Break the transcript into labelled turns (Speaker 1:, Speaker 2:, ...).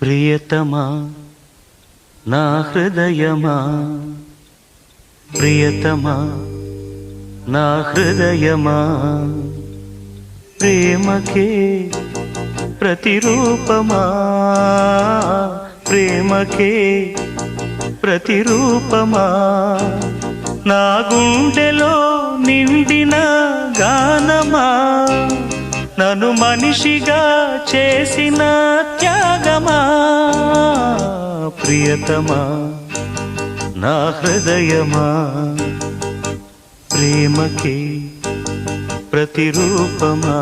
Speaker 1: ప్రియతమా నా హృదయమా, ప్రియతమా నా హృదయమా, ప్రేమకే ప్రతిరూపమా, ప్రేమకే ప్రతిరూపమా, నా గుండెలో నిండిన గానమా, నన్ను మనిషిగా చేసిన త్యాగమా. ప్రియతమా నా హృదయమా, ప్రేమకే ప్రతిరూపమా.